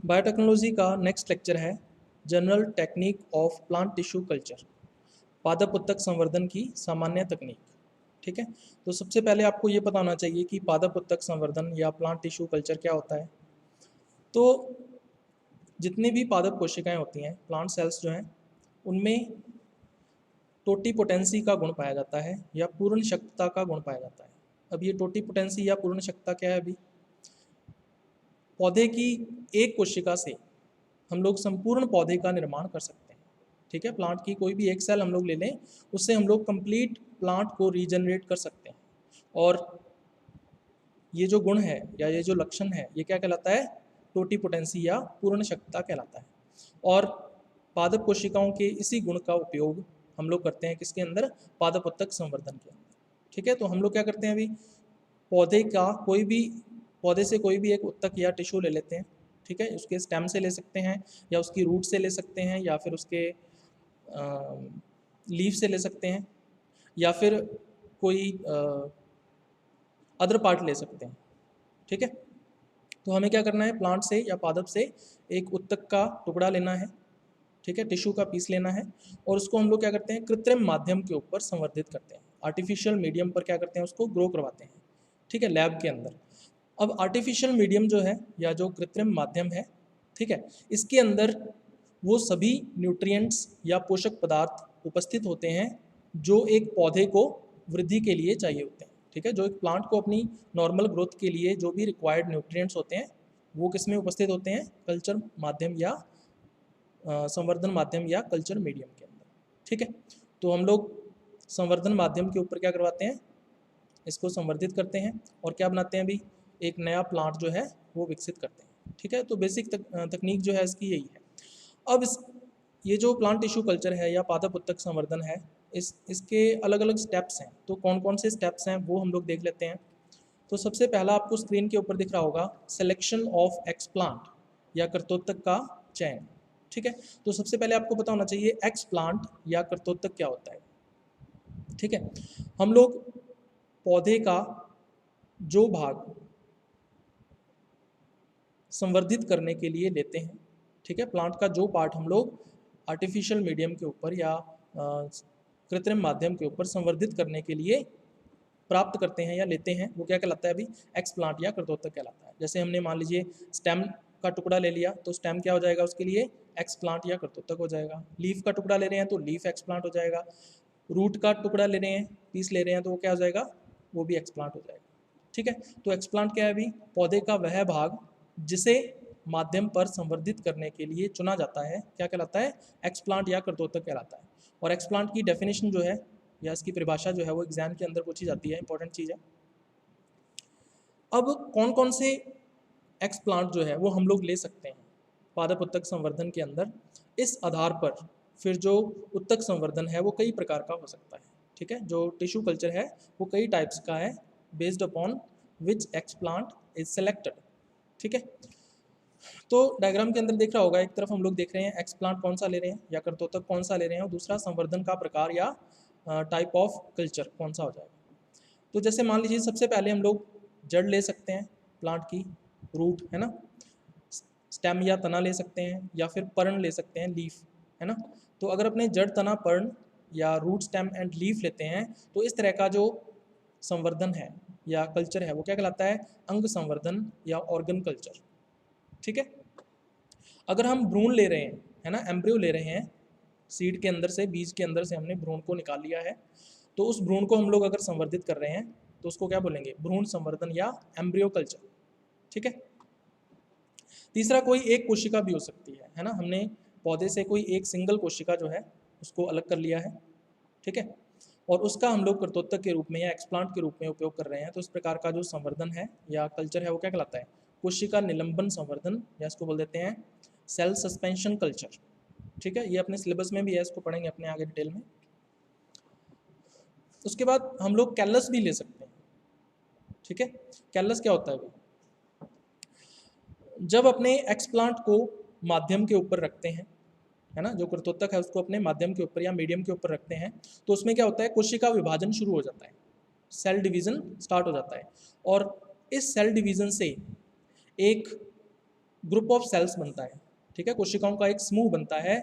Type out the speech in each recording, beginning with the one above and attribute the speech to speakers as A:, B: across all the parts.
A: Biotechnology का next lecture है general technique of plant tissue culture, पादप उत्तक संवर्धन की सामान्य तकनीक। ठीक है, तो सबसे पहले आपको ये पता होना चाहिए कि पादप उत्तक संवर्धन या प्लांट टिश्यू कल्चर क्या होता है। तो जितनी भी पादप कोशिकाएं होती हैं, प्लांट सेल्स जो हैं, उनमें टोटीपोटेंसी का गुण पाया जाता है या पूर्ण शक्तता का गुण पाया जाता है। अब ये टोटीपोटेंसी या पूर्ण शक्तता क्या है? अभी पौधे की एक कोशिका से हम लोग संपूर्ण पौधे का निर्माण कर सकते हैं। ठीक है, प्लांट की कोई भी एक सेल हम लोग ले लें, उससे हम लोग कंप्लीट प्लांट को रीजनरेट कर सकते हैं। और ये जो गुण है या ये जो लक्षण है, ये क्या कहलाता है? टोटीपोटेंसी या पूर्ण शक्तता कहलाता है। और पादप कोशिकाओं के इसी गुण का उपयोग हम लोग करते हैं किसके अंदर? पादप उत्तक संवर्धन के अंदर। ठीक है, तो हम लोग क्या करते हैं? अभी पौधे से कोई भी एक उत्तक या टिश्यू ले लेते हैं। ठीक है, उसके स्टेम से ले सकते हैं या उसकी रूट से ले सकते हैं या फिर उसके लीफ से ले सकते हैं या फिर कोई अदर पार्ट ले सकते हैं। ठीक है, तो हमें क्या करना है? प्लांट से या पादप से एक उत्तक का टुकड़ा लेना है। ठीक है, टिश्यू का पीस लेना है और उसको हम लोग क्या करते हैं? कृत्रिम माध्यम के ऊपर संवर्धित करते हैं, आर्टिफिशियल मीडियम पर क्या करते हैं? उसको ग्रो करवाते हैं। ठीक है, लैब के अंदर। अब आर्टिफिशियल मीडियम जो है या जो कृत्रिम माध्यम है, ठीक है, इसके अंदर वो सभी न्यूट्रिएंट्स या पोषक पदार्थ उपस्थित होते हैं जो एक पौधे को वृद्धि के लिए चाहिए होते हैं। ठीक है, जो एक प्लांट को अपनी नॉर्मल ग्रोथ के लिए जो भी रिक्वायर्ड न्यूट्रिएंट्स होते हैं, वो किस में उपस्थित होते हैं? कल्चर माध्यम या संवर्धन माध्यम या कल्चर मीडियम के अंदर। ठीक है, तो हम लोग संवर्धन माध्यम के ऊपर क्या करवाते हैं? इसको संवर्धित करते हैं और क्या बनाते हैं? अभी एक नया प्लांट जो है वो विकसित करते हैं। ठीक है, तो बेसिक तकनीक जो है इसकी यही है। अब ये जो प्लांट टिश्यू कल्चर है या पादप उत्तक संवर्धन है, इसके अलग अलग स्टेप्स हैं। तो कौन कौन से स्टेप्स हैं वो हम लोग देख लेते हैं। तो सबसे पहला आपको स्क्रीन के ऊपर दिख रहा होगा सिलेक्शन ऑफ एक्सप्लांट या कर्तोत्तक का चयन। ठीक है, तो सबसे पहले आपको पता होना चाहिए एक्सप्लांट या कर्तोत्तक क्या होता है। ठीक है, हम लोग पौधे का जो भाग संवर्धित करने के लिए लेते हैं, ठीक है, प्लांट का जो पार्ट हम लोग आर्टिफिशियल मीडियम के ऊपर या कृत्रिम माध्यम के ऊपर संवर्धित करने के लिए प्राप्त करते हैं या लेते हैं, वो क्या कहलाता है? अभी एक्सप्लांट या कर्तोत्तक कहलाता है। जैसे हमने मान लीजिए स्टेम का टुकड़ा ले लिया, तो स्टेम क्या हो जाएगा? उसके लिए एक्सप्लांट या कर्तोत्तक हो जाएगा। लीफ का टुकड़ा ले रहे हैं तो लीफ एक्सप्लांट हो जाएगा। रूट का टुकड़ा ले रहे हैं, पीस ले रहे हैं, तो वो क्या हो जाएगा? वो भी एक्सप्लांट हो जाएगा। ठीक है, तो एक्सप्लांट क्या है? अभी पौधे का वह भाग जिसे माध्यम पर संवर्धित करने के लिए चुना जाता है, क्या कहलाता है? एक्सप्लांट या कर्तोत्तक कहलाता है। और एक्सप्लांट की डेफिनेशन जो है या इसकी परिभाषा जो है वो एग्जाम के अंदर पूछी जाती है, इंपॉर्टेंट चीज़ है। अब कौन कौन से एक्सप्लांट जो है वो हम लोग ले सकते हैं पादप उत्तक संवर्धन के अंदर, इस आधार पर फिर जो उत्तक संवर्धन है वो कई प्रकार का हो सकता है। ठीक है, जो टिश्यू कल्चर है वो कई टाइप्स का है, based upon which explant is selected. ठीक है, तो डायग्राम के अंदर देख रहा होगा, एक तरफ हम लोग देख रहे हैं एक्सप्लांट कौन सा ले रहे हैं या कर्तोत्तक कौन सा ले रहे हैं, और दूसरा संवर्धन का प्रकार या टाइप ऑफ कल्चर कौन सा हो जाएगा। तो जैसे मान लीजिए सबसे पहले हम लोग जड़ ले सकते हैं, प्लांट की रूट है ना, स्टेम या तना ले सकते हैं या फिर पर्ण ले सकते हैं, लीफ है ना। तो अगर अपने जड़, तना, पर्ण या रूट, स्टेम एंड लीफ लेते हैं, तो इस तरह का जो संवर्धन है या कल्चर है वो क्या कहलाता है? अंग संवर्धन या ऑर्गन कल्चर। ठीक है, अगर हम भ्रूण ले रहे हैं, है ना, एम्ब्रियो ले रहे हैं, सीड के अंदर से, बीज के अंदर से हमने भ्रूण को निकाल लिया है, तो उस भ्रूण को हम लोग अगर संवर्धित कर रहे हैं तो उसको क्या बोलेंगे? भ्रूण संवर्धन या एम्ब्रियो कल्चर। ठीक है, तीसरा कोई एक कोशिका भी हो सकती है ना, हमने पौधे से कोई एक सिंगल कोशिका जो है उसको अलग कर लिया है। ठीक है, और उसका हम लोग कर्तोत्तक के रूप में या एक्सप्लांट के रूप में उपयोग कर रहे हैं, तो इस प्रकार का जो संवर्धन है या कल्चर है वो क्या कहलाता है? कोशिका निलंबन संवर्धन, या इसको बोल देते हैं सेल सस्पेंशन कल्चर। ठीक है, ये अपने सिलेबस में भी है, इसको पढ़ेंगे अपने आगे डिटेल में। उसके बाद हम लोग कैलस भी ले सकते हैं। ठीक है, कैलस क्या होता है? अभी जब अपने एक्सप्लांट को माध्यम के ऊपर रखते हैं, है ना, जो कर्तोत्तक है उसको अपने माध्यम के ऊपर या मीडियम के ऊपर रखते हैं, तो उसमें क्या होता है? कोशिका विभाजन शुरू हो जाता है, सेल डिवीजन स्टार्ट हो जाता है। और इस सेल डिवीजन से एक ग्रुप ऑफ सेल्स बनता है, ठीक है, कोशिकाओं का एक समूह बनता है।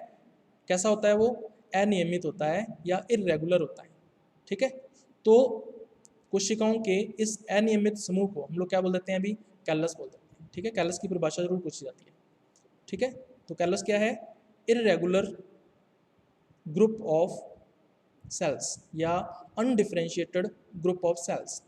A: कैसा होता है वो? अनियमित होता है या इर्रेगुलर होता है, ठीक है। तो कोशिकाओं के इस अनियमित समूह को हम लोग क्या बोल देते हैं? अभी कैलस बोल देते हैं, ठीक है। कैलस की परिभाषा जरूर पूछी जाती है, ठीक है। तो कैलस क्या है? इर्रेगुलर ग्रुप ऑफ सेल्स या अनडिफरेंशिएटेड ग्रुप ऑफ सेल्स।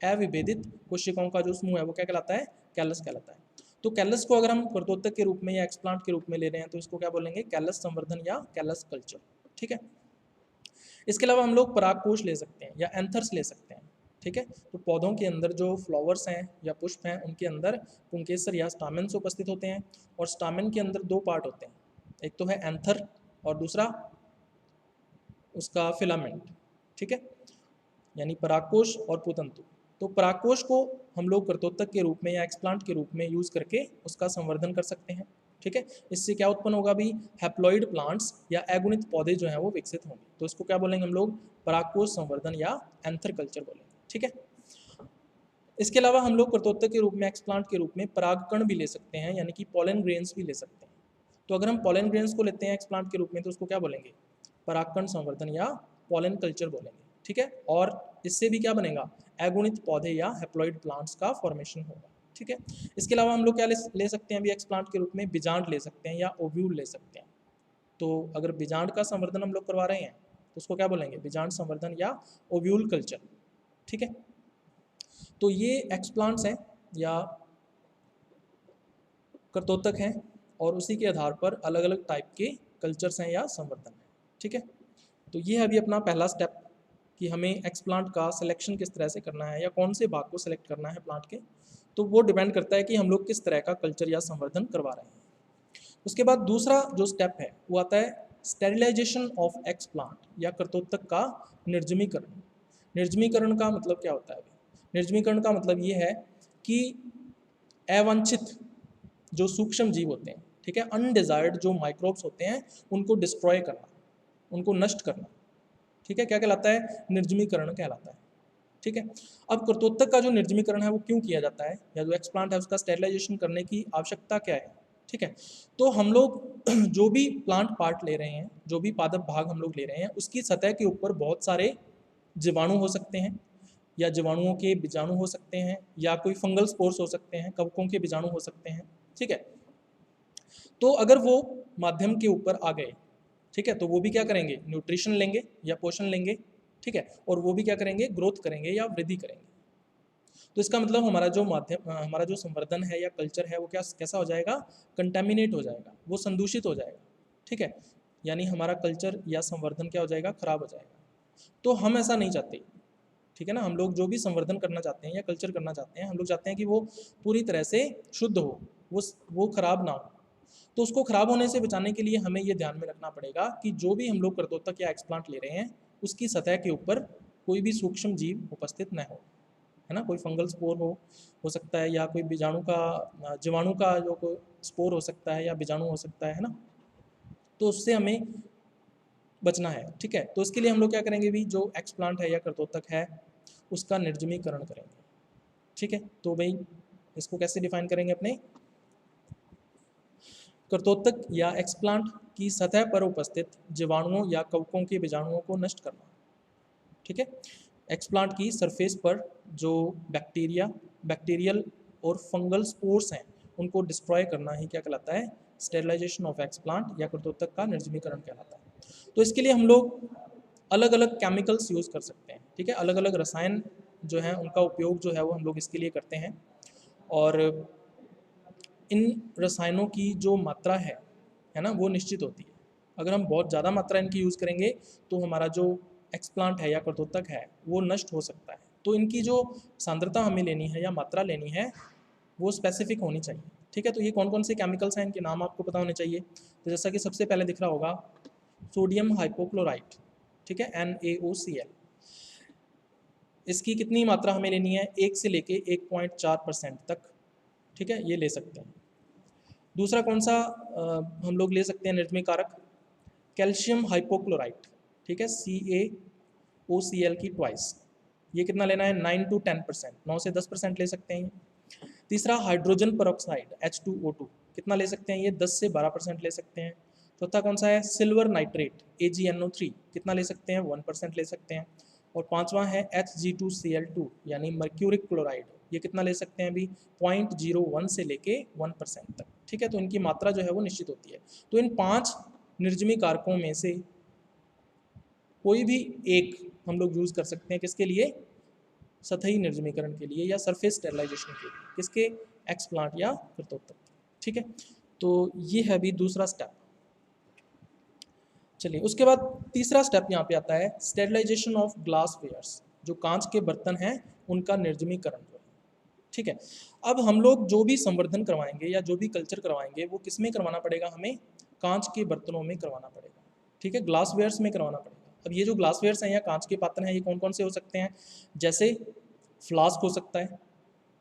A: अविभेदित कोशिकाओं का जो समूह है वो क्या कहलाता है? कैलस कहलाता है। तो कैलस को अगर हम प्रत्योत्तक के रूप में या एक्सप्लांट के रूप में ले रहे हैं तो इसको क्या बोलेंगे? कैलस संवर्धन या कैलस कल्चर, ठीक है। इसके अलावा हम लोग परागकोश ले सकते हैं या एंथर्स ले सकते हैं, ठीक है। तो पौधों के अंदर जो फ्लावर्स हैं या पुष्प हैं उनके अंदर पुंकेसर या स्टामेन्स उपस्थित होते हैं, और स्टामेन के अंदर दो पार्ट होते हैं, एक तो है एंथर और दूसरा उसका फिलामेंट, ठीक है, यानी परागकोश और पुतंतु। तो परागकोश को हम लोग कर्तोत्तक के रूप में या एक्सप्लांट के रूप में यूज करके उसका संवर्धन कर सकते हैं, ठीक है। इससे क्या उत्पन्न होगा? भी हैप्लॉइड प्लांट्स या अगुणित पौधे जो हैं वो विकसित होंगे। तो इसको क्या बोलेंगे हम लोग? परागकोश संवर्धन या एंथर कल्चर बोलेंगे, ठीक है। इसके अलावा हम लोग कर्तोत्तक के रूप में, एक्सप्लांट के रूप में परागकण भी ले सकते हैं, यानी कि पॉलन ग्रेन्स भी ले सकते हैं। तो अगर हम पॉलन ग्रेन्स को लेते हैं एक्सप्लांट के रूप में तो उसको क्या बोलेंगे? परागकण संवर्धन या पॉलन कल्चर बोलेंगे, ठीक है। और इससे भी क्या बनेगा? अगुणित पौधे या हैप्लॉइड प्लांट्स का फॉर्मेशन होगा, ठीक है। इसके अलावा हम लोग क्या ले सकते हैं अभी एक्सप्लांट के रूप में? बीजांड ले सकते हैं या ओव्यूल ले सकते हैं। तो अगर बीजांड का संवर्धन हम लोग करवा रहे हैं तो उसको क्या बोलेंगे? बीजांड संवर्धन या ओव्यूल कल्चर, ठीक है। तो ये एक्सप्लांट्स हैं या कर्तोत्तक हैं, और उसी के आधार पर अलग अलग टाइप के कल्चर्स हैं या संवर्धन हैं, ठीक है। तो ये है अभी अपना पहला स्टेप कि हमें एक्सप्लांट का सिलेक्शन किस तरह से करना है या कौन से भाग को सिलेक्ट करना है प्लांट के। तो वो डिपेंड करता है कि हम लोग किस तरह का कल्चर या संवर्धन करवा रहे हैं। उसके बाद दूसरा जो स्टेप है वो आता है स्टेरिलाइजेशन ऑफ एक्सप्लांट या कर्तोत्तक का निर्जमीकरण। निर्जमीकरण का मतलब क्या होता है? निर्जमीकरण का मतलब ये है कि अवांछित जो सूक्ष्म जीव होते हैं, ठीक है, अनडिजायर्ड जो माइक्रोब्स होते हैं उनको डिस्ट्रॉय करना, उनको नष्ट करना, ठीक है, क्या कहलाता है? निर्जमीकरण कहलाता है, ठीक है। अब कर्तोत्तक का जो निर्जमीकरण है वो क्यों किया जाता है, या जो एक्सप्लांट है उसका स्टेरिलाइजेशन करने की आवश्यकता क्या है, ठीक है। तो हम लोग जो भी प्लांट पार्ट ले रहे हैं, जो भी पादप भाग हम लोग ले रहे हैं, उसकी सतह के ऊपर बहुत सारे जीवाणु हो सकते हैं, या जीवाणुओं के बीजाणु हो सकते हैं, या कोई फंगल स्पोर्स हो सकते हैं, कवकों के बीजाणु हो सकते हैं, ठीक है। तो अगर वो माध्यम के ऊपर आ गए, ठीक है, तो वो भी क्या करेंगे? न्यूट्रिशन लेंगे या पोषण लेंगे, ठीक है, और वो भी क्या करेंगे? ग्रोथ करेंगे या वृद्धि करेंगे। तो इसका मतलब हमारा जो माध्यम, हमारा जो संवर्धन है या कल्चर है वो क्या कैसा हो जाएगा? कंटेमिनेट हो जाएगा, वो संदूषित हो जाएगा, ठीक है, यानी हमारा कल्चर या संवर्धन क्या हो जाएगा? खराब हो जाएगा। तो हम ऐसा नहीं चाहते, ठीक है ना। हम लोग जो भी संवर्धन करना चाहते हैं या कल्चर करना चाहते हैं, हम लोग चाहते हैं कि वो पूरी तरह से शुद्ध हो, वो खराब ना हो। तो उसको खराब होने से बचाने के लिए हमें ये ध्यान में रखना पड़ेगा कि जो भी हम लोग कर्तोत्तक या एक्सप्लांट ले रहे हैं उसकी सतह के ऊपर कोई भी सूक्ष्म जीव उपस्थित न हो, है ना। कोई फंगल स्पोर हो सकता है, या कोई बीजाणु का, जीवाणु का जो कोई स्पोर हो सकता है या बीजाणु हो सकता है ना। तो उससे हमें बचना है, ठीक है। तो इसके लिए हम लोग क्या करेंगे? भी जो एक्सप्लांट है या कर्तोत्तक है उसका निर्जमीकरण करेंगे, ठीक है। तो भाई इसको कैसे डिफाइन करेंगे? अपने कर्तोत्तक या एक्सप्लांट की सतह पर उपस्थित जीवाणुओं या कवकों के बीजाणुओं को नष्ट करना, ठीक है। एक्सप्लांट की सरफेस पर जो बैक्टीरियल और फंगल स्पोर्स हैं उनको डिस्ट्रॉय करना ही क्या कहलाता है? स्टेरिलाइजेशन ऑफ एक्सप्लांट या कर्तोत्तक का निर्जमीकरण कहलाता है। तो इसके लिए हम लोग अलग अलग केमिकल्स यूज़ कर सकते हैं, ठीक है। अलग अलग रसायन जो हैं उनका उपयोग जो है वो हम लोग इसके लिए करते हैं, और इन रसायनों की जो मात्रा है ना, वो निश्चित होती है। अगर हम बहुत ज़्यादा मात्रा इनकी यूज़ करेंगे तो हमारा जो एक्सप्लांट है या कर्तोत्तक है वो नष्ट हो सकता है। तो इनकी जो सांद्रता हमें लेनी है या मात्रा लेनी है वो स्पेसिफिक होनी चाहिए, ठीक है। तो ये कौन कौन से केमिकल्स हैं, इनके नाम आपको पता होने चाहिए। तो जैसा कि सबसे पहले दिख रहा होगा सोडियम हाइपोक्लोराइट, ठीक है, NaOCl। इसकी कितनी मात्रा हमें लेनी है? 1 से लेके 1.4% तक, ठीक है, ये ले सकते हैं। दूसरा कौन सा हम लोग ले सकते हैं निर्जमी कारक? कैल्शियम हाइपोक्लोराइट, ठीक है, CaOCl की ट्वाइस। ये कितना लेना है? 9 to 10%, 9 से 10% ले सकते हैं। तीसरा हाइड्रोजन परऑक्साइड H2O2, कितना ले सकते हैं ये 10 से 12% ले सकते हैं। चौथा कौन सा है सिल्वर नाइट्रेट AgNO3 कितना ले सकते हैं 1% ले सकते हैं। और पांचवा है Hg2Cl2 यानी मर्क्यूरिक क्लोराइड ये कितना ले सकते हैं अभी 0.01 से लेके 1% तक। ठीक है, तो इनकी मात्रा जो है वो निश्चित होती है। तो इन 5 निर्जमी कारकों में से कोई भी एक हम लोग यूज़ कर सकते हैं किसके लिए सतही निर्जमीकरण के लिए या सरफेस स्टेरलाइजेशन के लिए किसके एक्सप्लांट या कृतोत्तक। ठीक है, तो ये है अभी दूसरा स्टेप। चलिए उसके बाद तीसरा स्टेप यहाँ पे आता है स्टेरलाइजेशन ऑफ ग्लास वेयर्स, जो कांच के बर्तन हैं उनका निर्जमीकरण जो है। ठीक है, अब हम लोग जो भी संवर्धन करवाएंगे या जो भी कल्चर करवाएंगे वो किस में करवाना पड़ेगा हमें कांच के बर्तनों में करवाना पड़ेगा। ठीक है, ग्लास वेयर्स में करवाना पड़ेगा। अब ये जो ग्लास वेयर्स हैं या कांच के पात्र हैं ये कौन कौन से हो सकते हैं, जैसे फ्लास्क हो सकता है,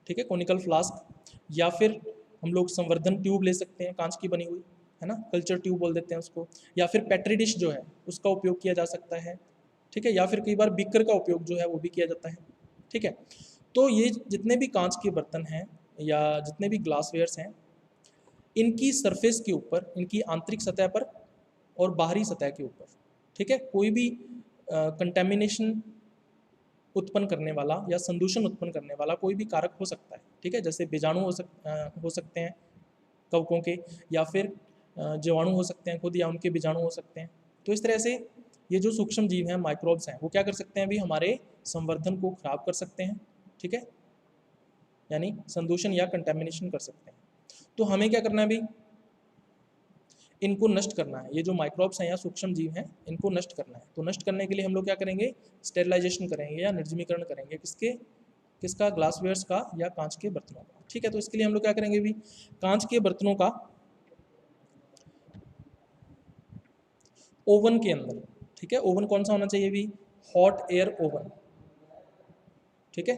A: ठीक है कोनिकल फ्लास्क, या फिर हम लोग संवर्धन ट्यूब ले सकते हैं कांच की बनी हुई, है ना, कल्चर ट्यूब बोल देते हैं उसको, या फिर पेट्री डिश जो है उसका उपयोग किया जा सकता है। ठीक है, या फिर कई बार बीकर का उपयोग जो है वो भी किया जाता है। ठीक है, तो ये जितने भी कांच के बर्तन हैं या जितने भी ग्लासवेयर्स हैं इनकी सरफेस के ऊपर, इनकी आंतरिक सतह पर और बाहरी सतह के ऊपर, ठीक है, कोई भी कंटेमिनेशन उत्पन्न करने वाला या संदूषण उत्पन्न करने वाला कोई भी कारक हो सकता है। ठीक है, जैसे बीजाणु हो सकते हैं कवकों के, या फिर जीवाणु हो सकते हैं खुद, या उनके बीजाणु हो सकते हैं। तो इस तरह से ये जो सूक्ष्म जीव हैं माइक्रोब्स हैं वो क्या कर सकते हैं अभी हमारे संवर्धन को खराब कर सकते हैं। ठीक है, यानी संदूषण या कंटेमिनेशन कर सकते हैं। तो हमें क्या करना है अभी इनको नष्ट करना है। ये जो माइक्रोब्स हैं या सूक्ष्म जीव हैं इनको नष्ट करना है। तो नष्ट करने के लिए हम लोग क्या करेंगे स्टेरिलाइजेशन करेंगे या निर्जमीकरण करेंगे किसका ग्लासवेयर्स का या कांच के बर्तनों का। ठीक है, तो इसके लिए हम लोग क्या करेंगे अभी कांच के बर्तनों का ओवन के अंदर, ठीक है, ओवन कौन सा होना चाहिए अभी हॉट एयर ओवन। ठीक है,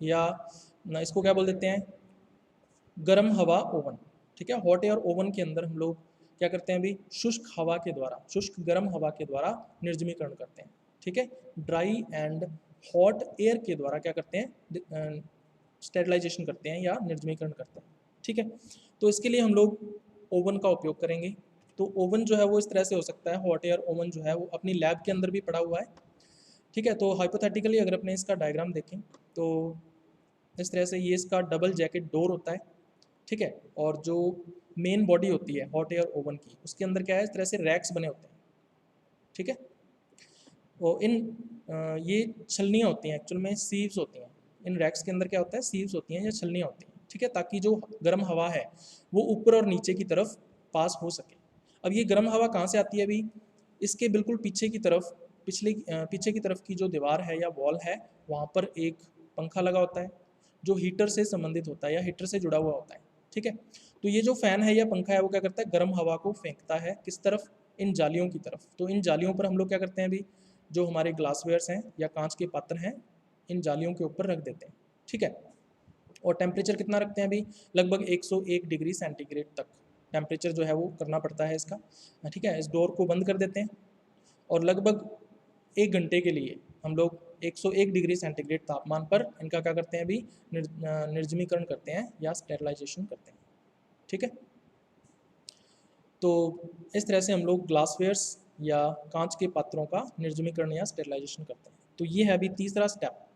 A: या ना इसको क्या बोल देते हैं गर्म हवा ओवन। ठीक है, हॉट एयर ओवन के अंदर हम लोग क्या करते हैं अभी शुष्क हवा के द्वारा, शुष्क गर्म हवा के द्वारा निर्जमीकरण करते हैं। ठीक है, ड्राई एंड हॉट एयर के द्वारा क्या करते हैं स्टेरिलाइजेशन करते हैं या निर्जमीकरण करते हैं। ठीक है, तो इसके लिए हम लोग ओवन का उपयोग करेंगे। तो ओवन जो है वो इस तरह से हो सकता है, हॉट एयर ओवन जो है वो अपनी लैब के अंदर भी पड़ा हुआ है। ठीक है, तो हाइपोथेटिकली अगर अपने इसका डायग्राम देखें तो इस तरह से ये इसका डबल जैकेट डोर होता है। ठीक है, और जो मेन बॉडी होती है हॉट एयर ओवन की उसके अंदर क्या है इस तरह से रैक्स बने होते हैं। ठीक है, और ये छलनियाँ होती हैं, एक्चुअल में सीव्स होती हैं। इन रैक्स के अंदर क्या होता है सीव्स होती हैं या छलनियाँ होती हैं। ठीक है, ताकि जो गर्म हवा है वो ऊपर और नीचे की तरफ पास हो सके। अब ये गर्म हवा कहाँ से आती है अभी इसके बिल्कुल पीछे की तरफ, पीछे की तरफ की जो दीवार है या वॉल है वहाँ पर एक पंखा लगा होता है जो हीटर से संबंधित होता है या हीटर से जुड़ा हुआ होता है। ठीक है, तो ये जो फ़ैन है या पंखा है वो क्या करता है गर्म हवा को फेंकता है किस तरफ इन जालियों की तरफ। तो इन जालियों पर हम लोग क्या करते हैं अभी जो हमारे ग्लासवेयर्स हैं या कांच के पात्र हैं इन जालियों के ऊपर रख देते हैं। ठीक है, और टेम्परेचर कितना रखते हैं अभी लगभग 101 डिग्री सेंटीग्रेड तक टेम्परेचर जो है वो करना पड़ता है इसका। ठीक है, इस डोर को बंद कर देते हैं और लगभग 1 घंटे के लिए हम लोग 101 डिग्री सेंटीग्रेड तापमान पर इनका क्या करते हैं अभी निर्जमीकरण करते हैं या स्टेरिलाइजेशन करते हैं। ठीक है, तो इस तरह से हम लोग ग्लासवेयर्स या कांच के पात्रों का निर्जमीकरण या स्टेरिलाइजेशन करते हैं। तो ये है अभी तीसरा स्टेप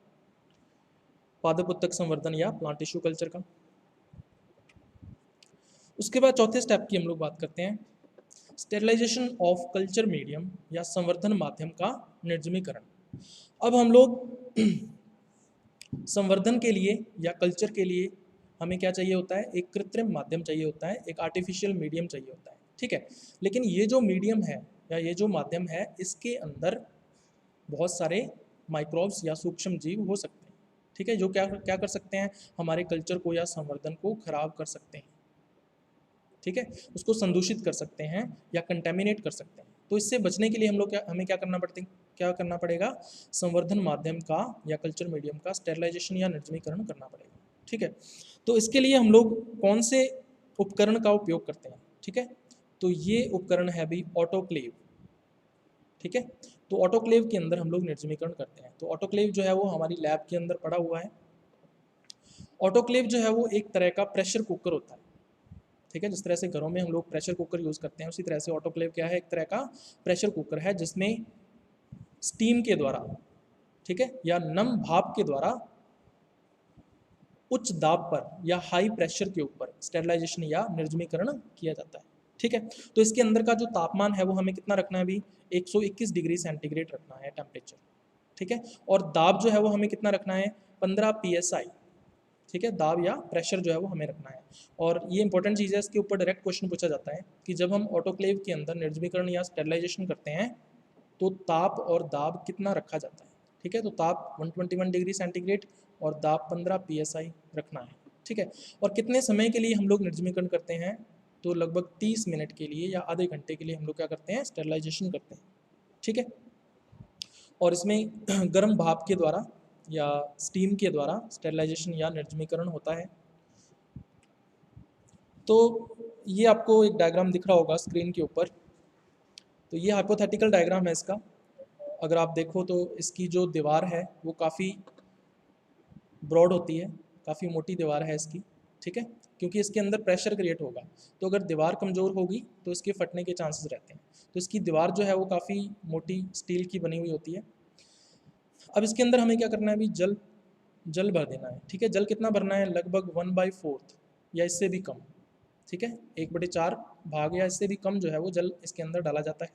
A: पादप उत्तक संवर्धन या प्लांट टिश्यू कल्चर का। उसके बाद चौथे स्टेप की हम लोग बात करते हैं स्टेरिलाइजेशन ऑफ कल्चर मीडियम या संवर्धन माध्यम का निर्जमीकरण। अब हम लोग संवर्धन के लिए या कल्चर के लिए हमें क्या चाहिए होता है एक कृत्रिम माध्यम चाहिए होता है, एक आर्टिफिशियल मीडियम चाहिए होता है। ठीक है, लेकिन ये जो मीडियम है या ये जो माध्यम है इसके अंदर बहुत सारे माइक्रोब्स या सूक्ष्म जीव हो सकते हैं। ठीक है, जो क्या क्या कर सकते हैं हमारे कल्चर को या संवर्धन को खराब कर सकते हैं। ठीक है, उसको संदूषित कर सकते हैं या कंटेमिनेट कर सकते हैं। तो इससे बचने के लिए हम लोग हमें क्या करना पड़ेगा संवर्धन माध्यम का या कल्चर मीडियम का स्टेरिलाइजेशन या निर्जमीकरण करना पड़ेगा। ठीक है, तो इसके लिए हम लोग कौन से उपकरण का उपयोग करते हैं। ठीक है, तो ये उपकरण है अभी ऑटोक्लेव। ठीक है, तो ऑटोक्लेव के अंदर हम लोग निर्जमीकरण करते हैं। तो ऑटोक्लेव जो है वो हमारी लैब के अंदर पड़ा हुआ है। ऑटोक्लेव जो है वो एक तरह का प्रेशर कुकर होता है। ठीक है। जिस तरह से घरों में हम लोग प्रेशर कुकर यूज़ करते हैं, उसी तरह से ऑटोक्लेव क्या है, एक तरह का प्रेशर कुकर है जिसमें स्टीम के द्वारा, ठीक है, या नम भाप के द्वारा उच्च दाब पर या हाई प्रेशर के ऊपर स्टेरिलाइजेशन या निर्जमीकरण किया जाता है। ठीक है। तो इसके अंदर का जो तापमान है वो हमें कितना रखना है अभी, 121 डिग्री सेंटीग्रेड रखना है टेम्परेचर। ठीक है। और दाब जो है वो हमें कितना रखना है, 15 psi। ठीक है, दाब या प्रेशर जो है वो हमें रखना है। और ये इंपॉर्टेंट चीज़ है, इसके ऊपर डायरेक्ट क्वेश्चन पूछा जाता है कि जब हम ऑटोक्लेव के अंदर निर्जमीकरण या स्टेरिलाइजेशन करते हैं तो ताप और दाब कितना रखा जाता है। ठीक है, तो ताप 121 डिग्री सेंटीग्रेड और दाब 15 psi रखना है। ठीक है। और कितने समय के लिए हम लोग निर्जमीकरण करते हैं, तो लगभग 30 मिनट के लिए या आधे घंटे के लिए हम लोग क्या करते हैं, स्टेरिलाइजेशन करते हैं। ठीक है। और इसमें गर्म भाप के द्वारा या स्टीम के द्वारा स्टेरिलाइजेशन या निर्जमीकरण होता है। तो ये आपको एक डायग्राम दिख रहा होगा स्क्रीन के ऊपर। तो ये हाइपोथेटिकल डायग्राम है इसका। अगर आप देखो तो इसकी जो दीवार है वो काफ़ी ब्रॉड होती है, काफ़ी मोटी दीवार है इसकी। ठीक है, क्योंकि इसके अंदर प्रेशर क्रिएट होगा, तो अगर दीवार कमज़ोर होगी तो इसके फटने के चांसेस रहते हैं। तो इसकी दीवार जो है वो काफ़ी मोटी स्टील की बनी हुई होती है। अब इसके अंदर हमें क्या करना है, अभी जल भर देना है। ठीक है, जल कितना भरना है, लगभग 1/4 या इससे भी कम। ठीक है, 1/4 भाग या इससे भी कम जो है वो जल इसके अंदर डाला जाता है।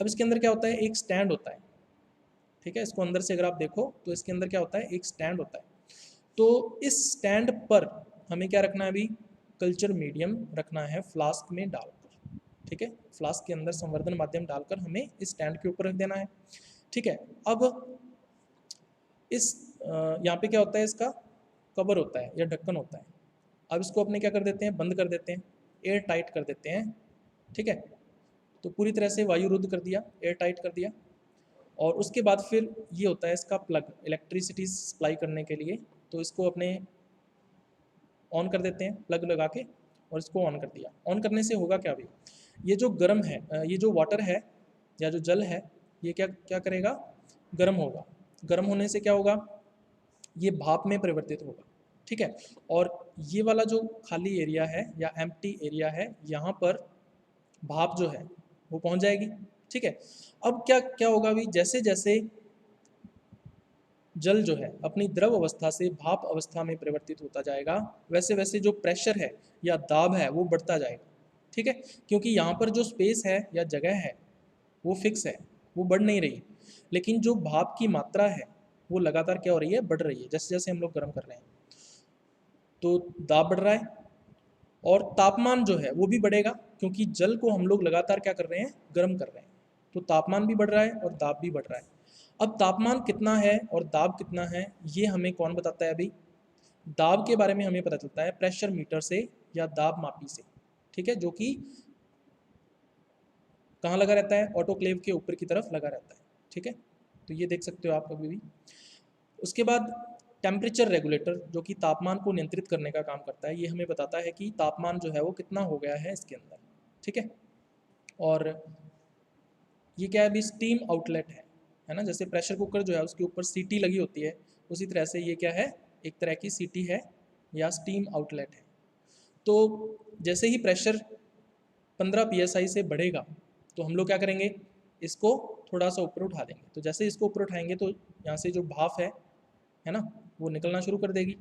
A: अब इसके अंदर क्या होता है, एक स्टैंड होता है। ठीक है, इसको अंदर से अगर आप देखो तो इसके अंदर क्या होता है, एक स्टैंड होता है। तो इस स्टैंड पर हमें क्या रखना है, अभी कल्चर मीडियम रखना है फ्लास्क में डालकर। ठीक है, फ्लास्क के अंदर संवर्धन माध्यम डालकर हमें इस स्टैंड के ऊपर रख देना है। ठीक है। अब इस यहाँ पे क्या होता है, इसका कवर होता है या ढक्कन होता है। अब इसको अपने क्या कर देते हैं, बंद कर देते हैं, एयर टाइट कर देते हैं। ठीक है, तो पूरी तरह से वायुरुद्ध कर दिया, एयर टाइट कर दिया। और उसके बाद फिर ये होता है इसका प्लग, इलेक्ट्रिसिटी सप्लाई करने के लिए। तो इसको अपने ऑन कर देते हैं प्लग लगा के, और इसको ऑन कर दिया। ऑन करने से होगा क्या, भी ये जो गर्म है, ये जो वाटर है या जो जल है, ये क्या क्या करेगा, गर्म होगा। गर्म होने से क्या होगा, ये भाप में परिवर्तित होगा। ठीक है, और ये वाला जो खाली एरिया है या एम्प्टी एरिया है, यहाँ पर भाप जो है वो पहुँच जाएगी। ठीक है, अब क्या क्या होगा, भी जैसे जैसे जल जो है अपनी द्रव अवस्था से भाप अवस्था में परिवर्तित होता जाएगा, वैसे वैसे जो प्रेशर है या दाब है वो बढ़ता जाएगा। ठीक है, क्योंकि यहाँ पर जो स्पेस है या जगह है वो फिक्स है, वो बढ़ नहीं रही। लेकिन जो भाप की मात्रा है वो लगातार क्या हो रही है, बढ़ रही है, जैसे जैसे हम लोग गर्म कर रहे हैं। तो दाब बढ़ रहा है और तापमान जो है वो भी बढ़ेगा, क्योंकि जल को हम लोग लगातार क्या कर रहे हैं, गर्म कर रहे हैं। तो तापमान भी बढ़ रहा है और दाब भी बढ़ रहा है। अब तापमान कितना है और दाब कितना है, ये हमें कौन बताता है, अभी दाब के बारे में हमें पता चलता है प्रेशर मीटर से या दाब मापी से। ठीक है, जो कि कहाँ लगा रहता है, ऑटोक्लेव के ऊपर की तरफ लगा रहता है। ठीक है, तो ये देख सकते हो आप कभी भी। उसके बाद टेम्परेचर रेगुलेटर, जो कि तापमान को नियंत्रित करने का काम करता है, ये हमें बताता है कि तापमान जो है वो कितना हो गया है इसके अंदर। ठीक है, और ये क्या है, अभी स्टीम आउटलेट है ना, जैसे प्रेशर कुकर जो है उसके ऊपर सीटी लगी होती है, उसी तरह से ये क्या है, एक तरह की सीटी है या स्टीम आउटलेट है। तो जैसे ही प्रेशर 15 psi से बढ़ेगा तो हम लोग क्या करेंगे, इसको थोड़ा सा ऊपर उठा देंगे। तो जैसे इसको ऊपर उठाएंगे तो यहाँ से जो भाप है ना, वो निकलना शुरू कर देगी,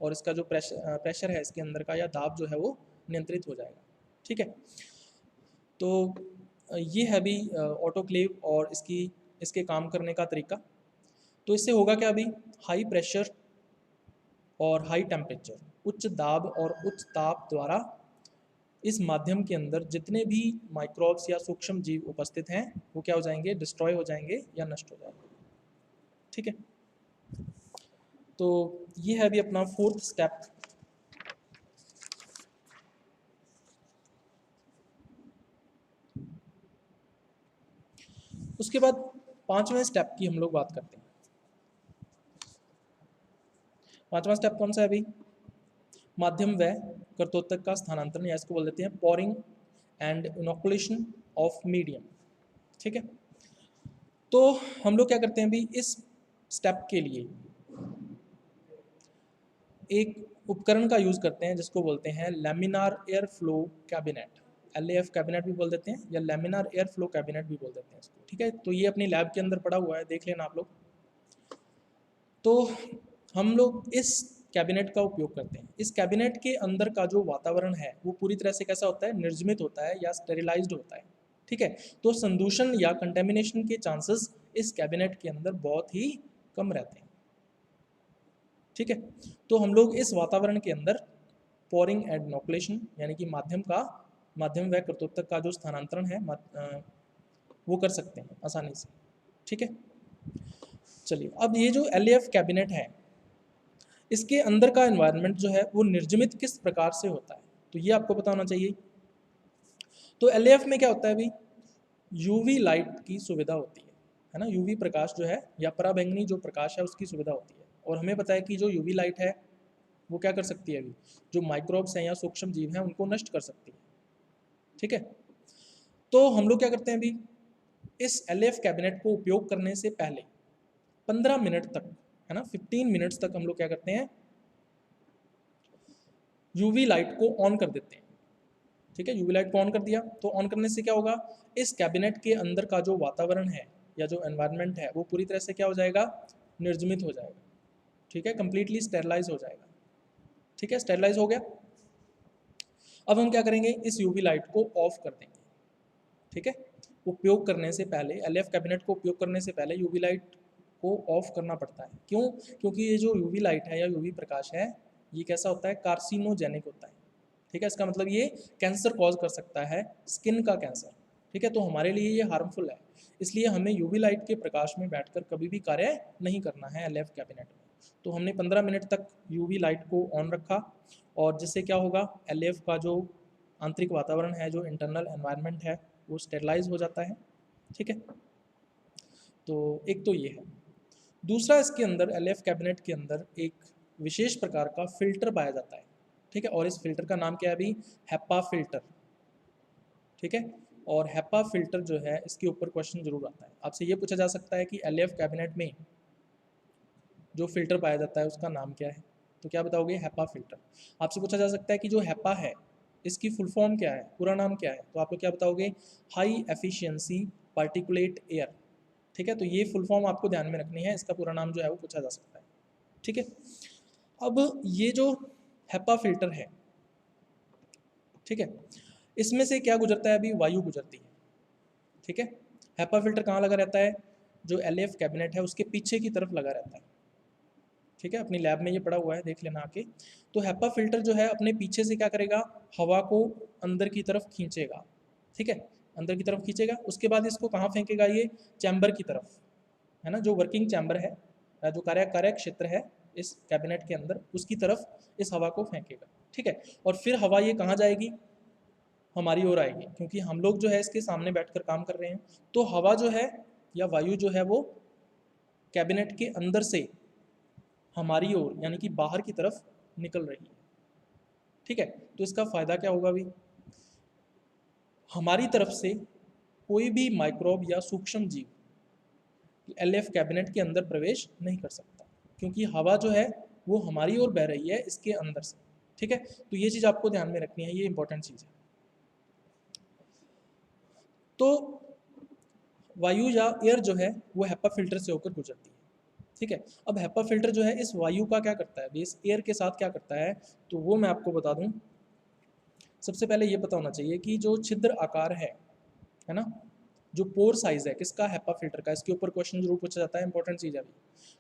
A: और इसका जो प्रेशर है इसके अंदर का या दाब जो है वो नियंत्रित हो जाएगा। ठीक है, तो ये है अभी ऑटोक्लेव और इसके काम करने का तरीका। तो इससे होगा क्या, अभी हाई प्रेशर और हाई टेम्परेचर, उच्च दाब और उच्च ताप द्वारा इस माध्यम के अंदर जितने भी माइक्रोब्स या सूक्ष्म जीव उपस्थित हैं वो क्या हो जाएंगे, डिस्ट्रॉय हो जाएंगे या नष्ट हो जाएंगे। ठीक है, तो ये है अभी अपना 4th स्टेप। उसके बाद 5वें स्टेप की हम लोग बात करते हैं। 5वां स्टेप कौन सा है, अभी माध्यम व कर्तोत्तक का स्थानांतरण, या इसको बोल देते हैं pouring and inoculation of medium. ठीक है, तो हम लोग क्या करते हैं, अभी इस स्टेप के लिए एक उपकरण का यूज़ करते हैं जिसको बोलते हैं laminar air flow cabinet, LAF cabinet भी बोल देते हैं या लैमिनार एयर फ्लो कैबिनेट भी बोल देते हैं इसको, ठीक है। तो ये अपनी लैब के अंदर पड़ा हुआ है, देख लेना आप लोग। तो हम लोग इस कैबिनेट का उपयोग करते हैं। इस कैबिनेट के अंदर का जो वातावरण है वो पूरी तरह से कैसा होता है, निर्जमित होता है या स्टेरिलाइज्ड होता है, ठीक है। तो संदूषण या कंटेमिनेशन के चांसेस इस कैबिनेट के अंदर बहुत ही कम रहते हैं, ठीक है। तो हम लोग इस वातावरण के अंदर पोरिंग एंड इनोकुलेशन यानी कि माध्यम व कर्तोत्तक का जो स्थानांतरण है वो कर सकते हैं आसानी से, ठीक है। चलिए, अब ये जो LAF कैबिनेट है इसके अंदर का एनवायरनमेंट जो है वो निर्जमित किस प्रकार से होता है, तो ये आपको पता होना चाहिए। तो LAF में क्या होता है अभी, UV लाइट की सुविधा होती है ना। UV प्रकाश जो है या पराबैंगनी जो प्रकाश है उसकी सुविधा होती है, और हमें पता है कि जो UV लाइट है वो क्या कर सकती है, अभी जो माइक्रोब्स हैं या सूक्ष्म जीव हैं उनको नष्ट कर सकती है, ठीक है। तो हम लोग क्या करते हैं अभी, इस LAF कैबिनेट को उपयोग करने से पहले 15 मिनट तक, है ना, 15 मिनट्स तक हम लोग क्या करते हैं, UV लाइट को ऑन कर देते हैं, ठीक है। UV लाइट को ऑन कर दिया तो ऑन करने से क्या होगा, इस कैबिनेट के अंदर का जो वातावरण है या जो एनवायरनमेंट है वो पूरी तरह से क्या हो जाएगा, निर्जमित हो जाएगा, ठीक है, कंप्लीटली स्टेरलाइज हो जाएगा, ठीक है। स्टेरलाइज हो गया। अब हम क्या करेंगे, इस UV लाइट को ऑफ कर देंगे, ठीक है। उपयोग करने से पहले, LAF कैबिनेट को उपयोग करने से पहले UV लाइट को ऑफ करना पड़ता है। क्यों? क्योंकि ये जो UV लाइट है या UV प्रकाश है ये कैसा होता है, कार्सिनोजेनिक होता है, ठीक है। इसका मतलब ये कैंसर कॉज कर सकता है, स्किन का कैंसर, ठीक है। तो हमारे लिए ये हार्मफुल है, इसलिए हमें UV लाइट के प्रकाश में बैठकर कभी भी कार्य नहीं करना है LAF कैबिनेट में। तो हमने 15 मिनट तक UV लाइट को ऑन रखा, और जिससे क्या होगा, LAF का जो आंतरिक वातावरण है, जो इंटरनल एनवायरनमेंट है वो स्टेरलाइज हो जाता है, ठीक है। तो एक तो ये है। दूसरा, इसके अंदर LAF कैबिनेट के अंदर एक विशेष प्रकार का फिल्टर पाया जाता है, ठीक है। और इस फिल्टर का नाम क्या है अभी, HEPA फिल्टर, ठीक है। और HEPA फिल्टर जो है इसके ऊपर क्वेश्चन जरूर आता है, आपसे ये पूछा जा सकता है कि LAF कैबिनेट में जो फिल्टर पाया जाता है उसका नाम क्या है, तो क्या बताओगे, HEPA फिल्टर। आपसे पूछा जा सकता है कि जो HEPA है इसकी फुल फॉर्म क्या है, पूरा नाम क्या है, तो आप लोग क्या बताओगे, हाई एफिशिएंसी पार्टिकुलेट एयर, ठीक है। तो ये फुल फॉर्म आपको ध्यान में रखनी है, इसका पूरा नाम जो है वो पूछा जा सकता है, ठीक है। अब ये जो HEPA फिल्टर है, ठीक है, इसमें से क्या गुजरता है, अभी वायु गुजरती है, ठीक है। HEPA फिल्टर कहाँ लगा रहता है, जो LAF कैबिनेट है उसके पीछे की तरफ लगा रहता है, ठीक है। अपनी लैब में ये पड़ा हुआ है, देख लेना आके। तो HEPA फिल्टर जो है अपने पीछे से क्या करेगा, हवा को अंदर की तरफ खींचेगा, ठीक है, अंदर की तरफ खींचेगा। उसके बाद इसको कहाँ फेंकेगा, ये चैम्बर की तरफ, है ना, जो वर्किंग चैम्बर है, जो कार्य क्षेत्र है इस कैबिनेट के अंदर, उसकी तरफ इस हवा को फेंकेगा, ठीक है। और फिर हवा ये कहाँ जाएगी, हमारी ओर आएगी, क्योंकि हम लोग जो है इसके सामने बैठकर काम कर रहे हैं। तो हवा जो है या वायु जो है वो कैबिनेट के अंदर से हमारी ओर यानी कि बाहर की तरफ निकल रही है, ठीक है। तो इसका फ़ायदा क्या होगा, अभी हमारी तरफ से कोई भी माइक्रोब या सूक्ष्म जीव LAF कैबिनेट के अंदर प्रवेश नहीं कर सकता, क्योंकि हवा जो है वो हमारी ओर बह रही है इसके अंदर से, ठीक है। तो ये चीज़ आपको ध्यान में रखनी है, ये इंपॉर्टेंट चीज़ है। तो वायु या एयर जो है वो HEPA फिल्टर से होकर गुजरती है, ठीक है। अब HEPA फिल्टर जो है इस वायु का क्या करता है, इस एयर के साथ क्या करता है, तो वो मैं आपको बता दूं। सबसे पहले ये पता होना चाहिए कि जो छिद्र आकार है ना, जो पोर साइज है किसका, HEPA फिल्टर का, इसके ऊपर क्वेश्चन जरूर पूछा जाता है, इंपॉर्टेंट चीज़ है अभी।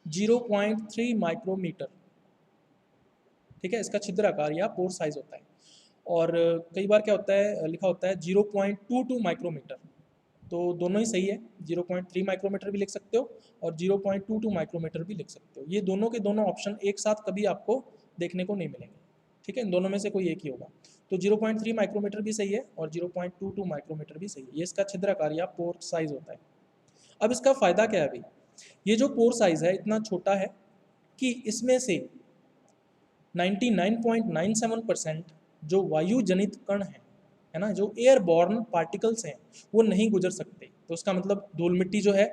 A: 0.3 माइक्रोमीटर, ठीक है, इसका छिद्र आकार या पोर साइज होता है। और कई बार क्या होता है, लिखा होता है 0.22 माइक्रोमीटर, तो दोनों ही सही है। 0.3 माइक्रोमीटर भी लिख सकते हो और 0.22 माइक्रोमीटर भी लिख सकते हो। ये दोनों के दोनों ऑप्शन एक साथ कभी आपको देखने को नहीं मिलेंगे, ठीक है, इन दोनों में से कोई एक ही होगा। तो 0.3 माइक्रोमीटर भी सही है और 0.22 माइक्रोमीटर भी सही है, ये इसका छिद्राकार या पोर साइज होता है। अब इसका फ़ायदा क्या है, अभी ये जो पोर साइज है इतना छोटा है कि इसमें से 99.97% जो वायु जनित कण है ना, जो एयरबॉर्न पार्टिकल्स हैं वो नहीं गुजर सकते। तो उसका मतलब धूल मिट्टी जो है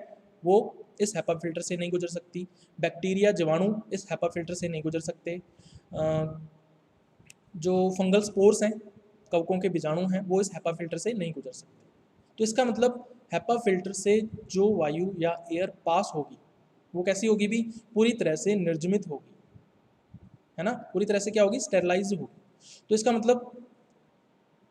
A: वो इस HEPA फिल्टर से नहीं गुजर सकती, बैक्टीरिया जीवाणु इस HEPA फिल्टर से नहीं गुजर सकते, जो फंगल स्पोर्स हैं, कवकों के बीजाणु हैं, वो इस हैपा फिल्टर से नहीं गुजर सकते। तो इसका मतलब हैपा फिल्टर से जो वायु या एयर पास होगी वो कैसी होगी भी, पूरी तरह से निर्जमित होगी, है ना, पूरी तरह से क्या होगी, स्टेरलाइज होगी। तो इसका मतलब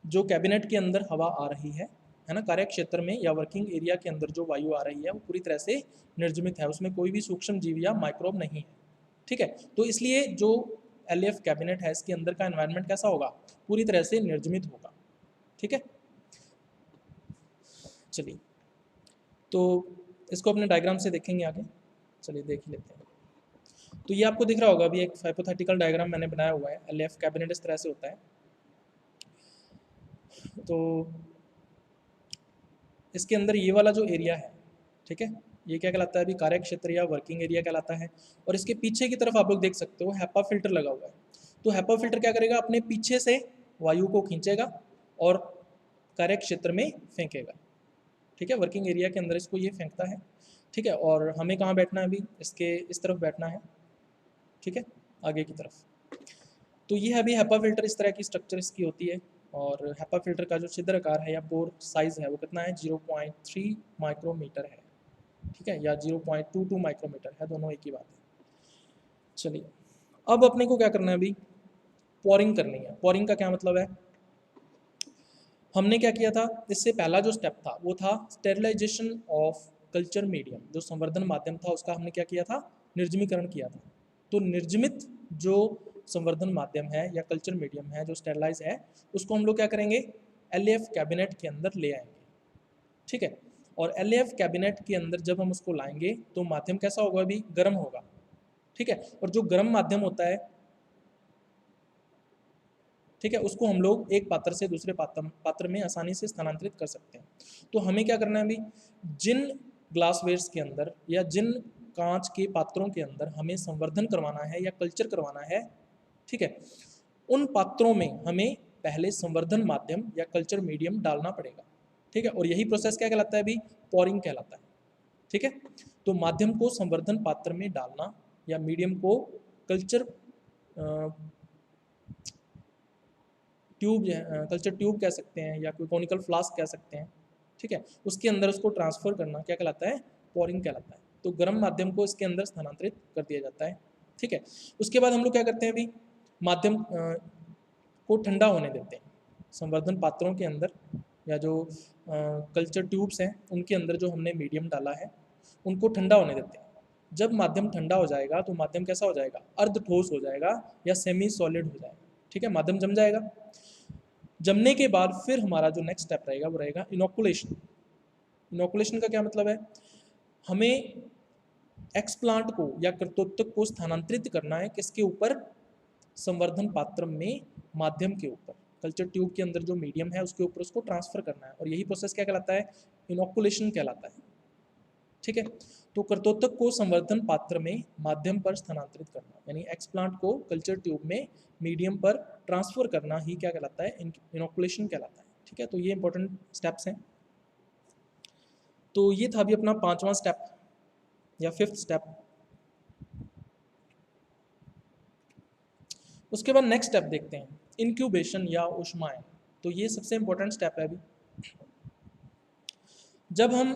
A: जो कैबिनेट के अंदर हवा आ रही है ना, कार्य क्षेत्र में या वर्किंग एरिया के अंदर जो वायु आ रही है वो पूरी तरह से निर्जमित है, उसमें कोई भी सूक्ष्म जीव या माइक्रोब नहीं है। ठीक है, तो इसलिए जो एलएफ कैबिनेट है इसके अंदर का एनवायरनमेंट कैसा होगा, पूरी तरह से निर्जमित होगा। ठीक है, चलिए तो इसको अपने डायग्राम से देखेंगे आगे, चलिए देख ही लेते हैं। तो ये आपको दिख रहा होगा अभी एक हाइपोथेटिकल डायग्राम मैंने बनाया हुआ है, एलएफ कैबिनेट इस तरह से होता है। तो इसके अंदर ये वाला जो एरिया है, ठीक है, ये क्या कहलाता है अभी, कार्य क्षेत्र या वर्किंग एरिया कहलाता है। और इसके पीछे की तरफ आप लोग देख सकते हो हैपा फिल्टर लगा हुआ है। तो हैपा फिल्टर क्या करेगा, अपने पीछे से वायु को खींचेगा और कार्य क्षेत्र में फेंकेगा। ठीक है, वर्किंग एरिया के अंदर इसको ये फेंकता है। ठीक है, और हमें कहाँ बैठना है अभी, इसके इस तरफ बैठना है। ठीक है, आगे की तरफ। तो ये है अभी हैपा फिल्टर, इस तरह की स्ट्रक्चर इसकी होती है। और हैपा फिल्टर का जो छिद्र आकार है या पोर साइज है वो कितना है, 0.3 माइक्रोमीटर है। ठीक है, या 0.22 माइक्रोमीटर है, दोनों एक ही बात है। चलिए अब अपने को क्या करना है अभी, पोरिंग करनी है। पोरिंग का क्या मतलब है, हमने क्या किया था, इससे पहला जो स्टेप था वो था स्टेरिलाइजेशन ऑफ कल्चर मीडियम, जो संवर्धन माध्यम था उसका हमने क्या किया था, निर्जमीकरण किया था। तो निर्जमित जो संवर्धन माध्यम है या कल्चर मीडियम है जो स्टेरिलाइज है, उसको हम लोग क्या करेंगे, एलएफ कैबिनेट के अंदर ले आएंगे। ठीक है, और एलएफ कैबिनेट के अंदर जब हम उसको लाएंगे तो माध्यम कैसा होगा, अभी गर्म होगा। ठीक है, और जो गर्म माध्यम होता है, ठीक है, उसको हम लोग एक पात्र से दूसरे पात्र में आसानी से स्थानांतरित कर सकते हैं। तो हमें क्या करना है अभी, जिन ग्लासवेयर्स के अंदर या जिन कांच के पात्रों के अंदर हमें संवर्धन करवाना है या कल्चर करवाना है, ठीक है, उन पात्रों में हमें पहले संवर्धन माध्यम या कल्चर मीडियम डालना पड़ेगा। ठीक है, और यही प्रोसेस क्या कहलाता है अभी, पोरिंग कहलाता है। ठीक है, तो माध्यम को संवर्धन पात्र में डालना या मीडियम को कल्चर ट्यूब, कल्चर ट्यूब कह सकते हैं या कोई कॉनिकल फ्लास्क कह सकते हैं। ठीक है, उसके अंदर उसको ट्रांसफर करना क्या कहलाता है, पोरिंग कहलाता है। तो गर्म माध्यम को इसके अंदर स्थानांतरित कर दिया जाता है। ठीक है, उसके बाद हम लोग क्या करते हैं अभी, माध्यम को ठंडा होने देते हैं। संवर्धन पात्रों के अंदर या जो कल्चर ट्यूब्स हैं उनके अंदर जो हमने मीडियम डाला है उनको ठंडा होने देते हैं। जब माध्यम ठंडा हो जाएगा तो माध्यम कैसा हो जाएगा, अर्ध ठोस हो जाएगा या सेमी सॉलिड हो जाएगा। ठीक है, माध्यम जम जाएगा। जमने के बाद फिर हमारा जो नेक्स्ट स्टेप रहेगा वो रहेगा इनोकुलेशन। इनोकुलेशन का क्या मतलब है, हमें एक्सप्लांट को या कर्तोत्तक को स्थानांतरित करना है किसके ऊपर, संवर्धन पात्र में माध्यम के ऊपर, कल्चर ट्यूब के अंदर जो मीडियम है उसके ऊपर उसको ट्रांसफर करना है। और यही प्रोसेस क्या कहलाता है, इनोकुलेशन कहलाता है। ठीक है, तो कर्तोत्तक को संवर्धन पात्र में माध्यम पर स्थानांतरित करना, यानी एक्सप्लांट को कल्चर ट्यूब में मीडियम पर ट्रांसफर करना ही क्या कहलाता है, इनोकुलेशन कहलाता है। ठीक है, तो ये इंपॉर्टेंट स्टेप्स हैं। तो ये था अभी अपना 5वां स्टेप या 5th स्टेप। उसके बाद नेक्स्ट स्टेप देखते हैं, इंक्यूबेशन या ऊष्मायन। तो ये सबसे इंपॉर्टेंट स्टेप है अभी। जब हम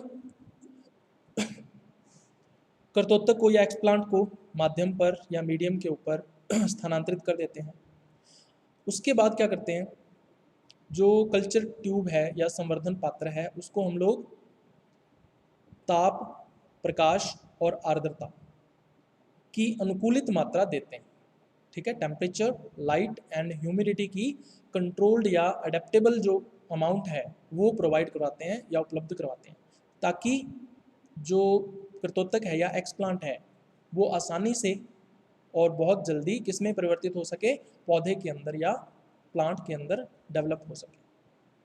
A: कर्तोत्तक को या एक्सप्लांट को माध्यम पर या मीडियम के ऊपर स्थानांतरित कर देते हैं, उसके बाद क्या करते हैं, जो कल्चर ट्यूब है या संवर्धन पात्र है उसको हम लोग ताप, प्रकाश और आर्द्रता की अनुकूलित मात्रा देते हैं। ठीक है, टेम्परेचर, लाइट एंड ह्यूमिडिटी की कंट्रोल्ड या अडेप्टेबल जो अमाउंट है वो प्रोवाइड करवाते हैं या उपलब्ध करवाते हैं, ताकि जो कर्तोत्तक है या एक्सप्लांट है वो आसानी से और बहुत जल्दी किसमें परिवर्तित हो सके, पौधे के अंदर या प्लांट के अंदर डेवलप हो सके।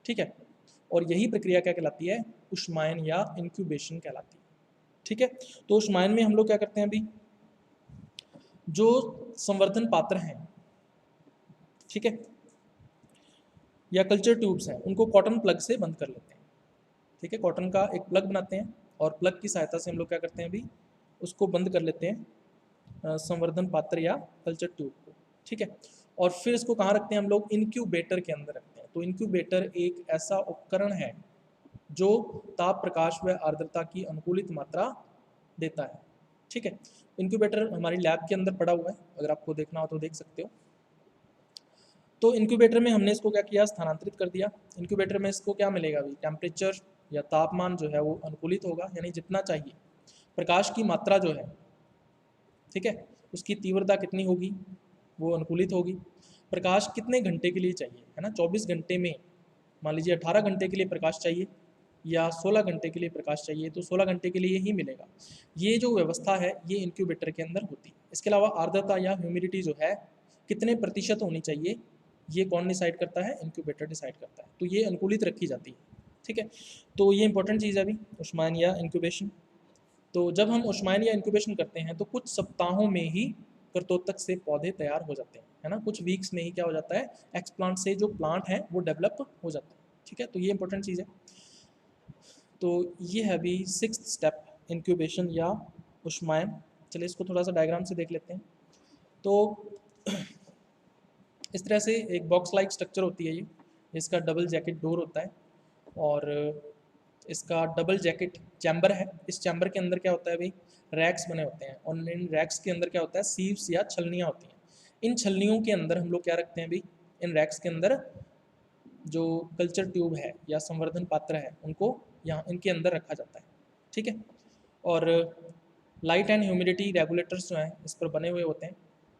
A: ठीक है, और यही प्रक्रिया क्या कहलाती है, ऊष्मायन या इंक्यूबेशन कहलाती है। ठीक है, तो ऊष्मायन में हम लोग क्या करते हैं अभी, जो संवर्धन पात्र हैं, ठीक है, या कल्चर ट्यूब्स हैं, उनको कॉटन प्लग से बंद कर लेते हैं। ठीक है, कॉटन का एक प्लग बनाते हैं और प्लग की सहायता से हम लोग क्या करते हैं अभी, उसको बंद कर लेते हैं संवर्धन पात्र या कल्चर ट्यूब को। ठीक है, और फिर इसको कहाँ रखते हैं हम लोग, इनक्यूबेटर के अंदर रखते हैं। तो इनक्यूबेटर एक ऐसा उपकरण है जो ताप, प्रकाश व आर्द्रता की अनुकूलित मात्रा देता है। ठीक है, इनक्यूबेटर हमारी लैब के अंदर पड़ा हुआ है, अगर आपको देखना हो तो देख सकते हो। तो इनक्यूबेटर में हमने इसको क्या किया, स्थानांतरित कर दिया। इनक्यूबेटर में इसको क्या मिलेगा अभी, टेम्परेचर या तापमान जो है वो अनुकूलित होगा, यानी जितना चाहिए। प्रकाश की मात्रा जो है, ठीक है, उसकी तीव्रता कितनी होगी, वो अनुकूलित होगी। प्रकाश कितने घंटे के लिए चाहिए, है ना, 24 घंटे में मान लीजिए 18 घंटे के लिए प्रकाश चाहिए या 16 घंटे के लिए प्रकाश चाहिए, तो 16 घंटे के लिए ही मिलेगा। ये जो व्यवस्था है ये इनक्यूबेटर के अंदर होती है। इसके अलावा आर्द्रता या ह्यूमिडिटी जो है कितने प्रतिशत होनी चाहिए, ये कौन डिसाइड करता है, इनक्यूबेटर डिसाइड करता है। तो ये अनुकूलित रखी जाती है। ठीक है, तो ये इंपॉर्टेंट चीज़ है अभी, ऊष्मायन या इंक्यूबेशन। तो जब हम ऊष्मायन या इंक्यूबेशन करते हैं तो कुछ सप्ताहों में ही कर्तोतक से पौधे तैयार हो जाते हैं, है ना, कुछ वीक्स में ही क्या हो जाता है, एक्सप्लांट से जो प्लांट है वो डेवलप हो जाता है। ठीक है, तो ये इंपॉर्टेंट चीज़ है। तो ये है अभी 6th स्टेप, इंक्यूबेशन या ऊष्मायन। चलिए इसको थोड़ा सा डायग्राम से देख लेते हैं। तो इस तरह से एक बॉक्स लाइक स्ट्रक्चर होती है ये, इसका डबल जैकेट डोर होता है और इसका डबल जैकेट चैम्बर है। इस चैम्बर के अंदर क्या होता है भाई, रैक्स बने होते हैं और इन रैक्स के अंदर क्या होता है, सीव्स या छलनियाँ होती हैं। इन छलनियों के अंदर हम लोग क्या रखते हैं भाई, इन रैक्स के अंदर जो कल्चर ट्यूब है या संवर्धन पात्र है उनको यहाँ इनके अंदर रखा जाता है। ठीक है, और लाइट एंड ह्यूमिडिटी रेगुलेटर्स जो हैं इस पर बने हुए होते हैं,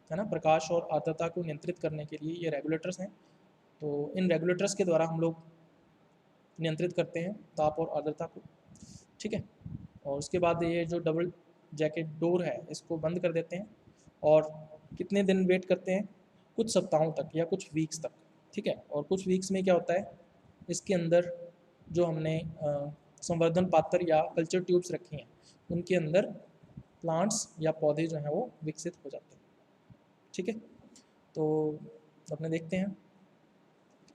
A: है ना, प्रकाश और आर्द्रता को नियंत्रित करने के लिए ये रेगुलेटर्स हैं। तो इन रेगुलेटर्स के द्वारा हम लोग नियंत्रित करते हैं ताप और आर्द्रता को। ठीक है, और उसके बाद ये जो डबल जैकेट डोर है इसको बंद कर देते हैं और कितने दिन वेट करते हैं, कुछ सप्ताहों तक या कुछ वीक्स तक। ठीक है, और कुछ वीक्स में क्या होता है, इसके अंदर जो हमने संवर्धन पात्र या कल्चर ट्यूब्स रखी हैं उनके अंदर प्लांट्स या पौधे जो हैं वो विकसित हो जाते हैं। ठीक है, तो अपने देखते हैं।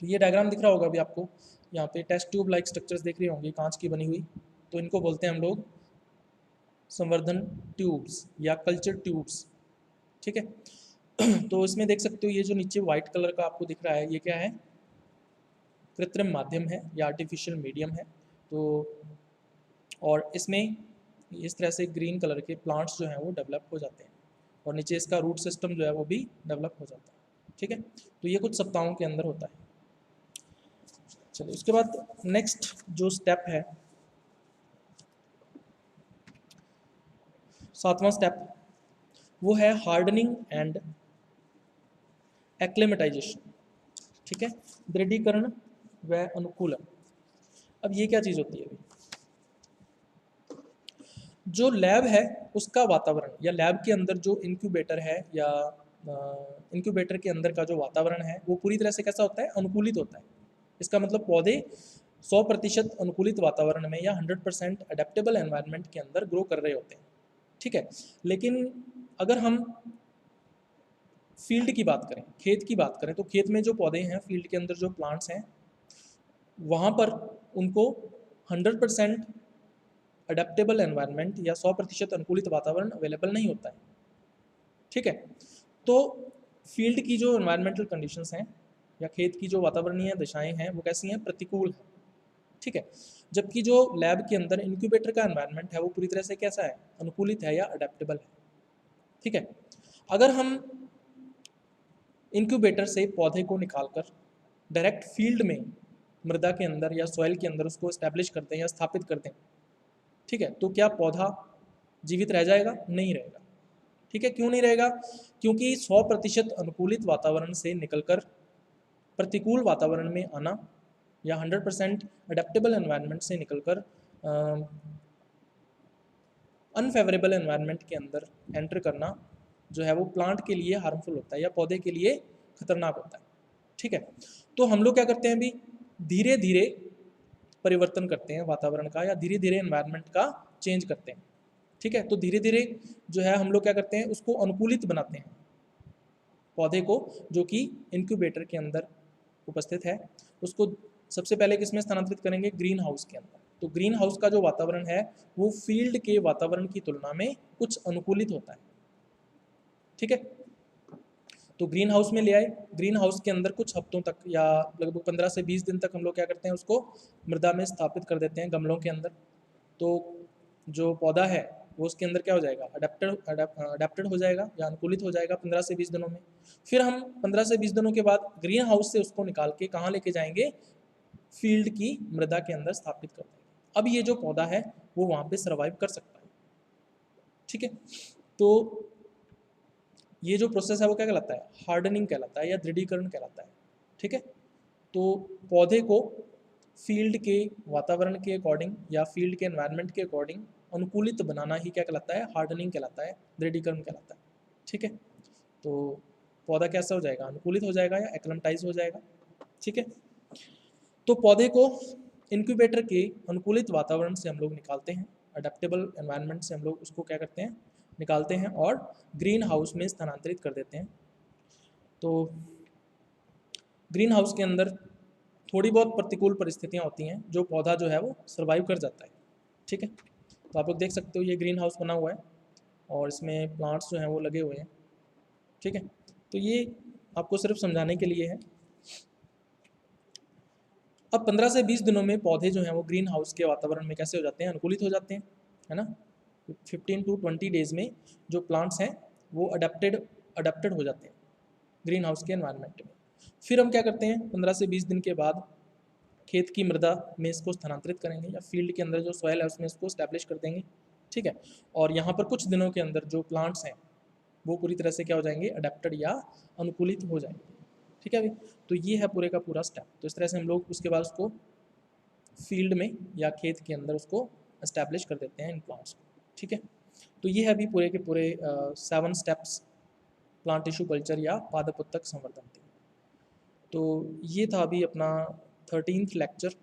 A: तो ये डायग्राम दिख रहा होगा अभी आपको, यहाँ पे टेस्ट ट्यूब लाइक स्ट्रक्चर्स देख रहे होंगे कांच की बनी हुई, तो इनको बोलते हैं हम लोग संवर्धन ट्यूब्स या कल्चर ट्यूब्स। ठीक है, तो इसमें देख सकते हो ये जो नीचे वाइट कलर का आपको दिख रहा है ये क्या है, कृत्रिम माध्यम है या आर्टिफिशियल मीडियम है। तो और इसमें इस तरह से ग्रीन कलर के प्लांट्स जो हैं वो डेवलप हो जाते हैं और नीचे इसका रूट सिस्टम जो है वो भी डेवलप हो जाता है। ठीक है, तो ये कुछ सप्ताहों के अंदर होता है। चलिए उसके बाद नेक्स्ट जो स्टेप है, 7वां स्टेप, वो है हार्डनिंग एंड एक्लेमेटाइजेशन। ठीक है, दृढ़ीकरण व अनुकूलन। अब ये क्या चीज़ होती है, जो लैब है उसका वातावरण या लैब के अंदर जो इंक्यूबेटर है या इंक्यूबेटर के अंदर का जो वातावरण है वो पूरी तरह से कैसा होता है, अनुकूलित होता है। इसका मतलब पौधे 100% अनुकूलित वातावरण में या 100% अडेप्टेबल एनवायरनमेंट के अंदर ग्रो कर रहे होते हैं। ठीक है, लेकिन अगर हम फील्ड की बात करें, खेत की बात करें, तो खेत में जो पौधे हैं, फील्ड के अंदर जो प्लांट्स हैं, वहाँ पर उनको 100% अडेप्टेबल एनवायरनमेंट या 100% अनुकूलित वातावरण अवेलेबल नहीं होता है। ठीक है, तो फील्ड की जो एनवायरमेंटल कंडीशंस हैं या खेत की जो वातावरणीय दशाएं हैं वो कैसी हैं, प्रतिकूल हैं। ठीक है, जबकि जो लैब के अंदर इंक्यूबेटर का एनवायरनमेंट है वो पूरी तरह से कैसा है, अनुकूलित है या अडेप्टेबल है। ठीक है, अगर हम इंक्यूबेटर से पौधे को निकालकर डायरेक्ट फील्ड में मृदा के अंदर या सॉइल के अंदर उसको इस्टेब्लिश करते हैं या स्थापित करते हैं, ठीक है, तो क्या पौधा जीवित रह जाएगा, नहीं रहेगा। ठीक है, क्यों नहीं रहेगा, क्योंकि 100% अनुकूलित वातावरण से निकलकर प्रतिकूल वातावरण में आना या 100% अडेप्टेबल एनवायरनमेंट से निकलकर अनफेवरेबल एनवायरनमेंट के अंदर एंटर करना जो है वो प्लांट के लिए हार्मफुल होता है या पौधे के लिए खतरनाक होता है। ठीक है, तो हम लोग क्या करते हैं अभी, धीरे धीरे परिवर्तन करते हैं वातावरण का या धीरे धीरे एनवायरनमेंट का चेंज करते हैं। ठीक है, तो धीरे धीरे जो है हम लोग क्या करते हैं, उसको अनुकूलित बनाते हैं पौधे को, जो कि इनक्यूबेटर के अंदर उपस्थित है। उसको सबसे पहले किसमें स्थानांतरित करेंगे, ग्रीन हाउस के अंदर। तो ग्रीन हाउस का जो वातावरण है वो फील्ड के वातावरण की तुलना में कुछ अनुकूलित होता है। ठीक है, तो ग्रीन हाउस में ले आए, ग्रीन हाउस के अंदर कुछ हफ्तों तक या लगभग 15 से 20 दिन तक हम लोग क्या करते हैं, उसको मृदा में स्थापित कर देते हैं गमलों के अंदर। तो जो पौधा है वो उसके अंदर क्या हो जाएगा, अडेप्टेड हो जाएगा या अनुकूलित हो जाएगा 15 से 20 दिनों में। फिर हम 15 से 20 दिनों के बाद ग्रीन हाउस से उसको निकाल के कहाँ लेके जाएंगे, फील्ड की मृदा के अंदर स्थापित कर देंगे। अब ये जो पौधा है वो वहाँ पे सर्वाइव कर सकता है, ठीक है। तो ये जो प्रोसेस है वो क्या कहलाता है, हार्डनिंग कहलाता है या दृढ़ीकरण कहलाता है, ठीक है। तो पौधे को फील्ड के वातावरण के अकॉर्डिंग या फील्ड के एनवायरनमेंट के अकॉर्डिंग अनुकूलित बनाना ही क्या कहलाता है, हार्डनिंग कहलाता है, दृढ़ीकरण कहलाता है, ठीक है। तो पौधा कैसा हो जाएगा, अनुकूलित हो जाएगा या एक्लेमेटाइज हो जाएगा, ठीक है। तो पौधे को इंक्यूबेटर के अनुकूलित वातावरण से हम लोग निकालते हैं, अडेप्टेबल एनवायरनमेंट से हम लोग उसको क्या करते हैं, निकालते हैं और ग्रीन हाउस में स्थानांतरित कर देते हैं। तो ग्रीन हाउस के अंदर थोड़ी बहुत प्रतिकूल परिस्थितियां होती हैं, जो पौधा जो है वो सर्वाइव कर जाता है, ठीक है। तो आप लोग देख सकते हो ये ग्रीन हाउस बना हुआ है और इसमें प्लांट्स जो हैं वो लगे हुए हैं, ठीक है। तो ये आपको सिर्फ समझाने के लिए है। अब 15 से 20 दिनों में पौधे जो हैं वो ग्रीन हाउस के वातावरण में कैसे हो जाते हैं, अनुकूलित हो जाते हैं, है ना। 15 to 20 डेज में जो प्लांट्स हैं वो अडेप्टेड हो जाते हैं ग्रीन हाउस के एनवायरनमेंट में। फिर हम क्या करते हैं, 15 से 20 दिन के बाद खेत की मृदा में इसको स्थानांतरित करेंगे या फील्ड के अंदर जो सॉइल है उसमें इसको स्टैब्लिश कर देंगे, ठीक है। और यहाँ पर कुछ दिनों के अंदर जो प्लांट्स हैं वो पूरी तरह से क्या हो जाएंगे, अडेप्टेड या अनुकूलित हो जाएंगे, ठीक है भाई। तो ये है पूरे का पूरा स्टेप। तो इस तरह से हम लोग उसके बाद उसको फील्ड में या खेत के अंदर उसको एस्टैब्लिश कर देते हैं इन प्लांट्स को, ठीक है। तो ये है अभी पूरे के पूरे 7 स्टेप्स प्लांट टिश्यू कल्चर या पादप उत्तक संवर्धन थे। तो ये था अभी अपना 13th लेक्चर।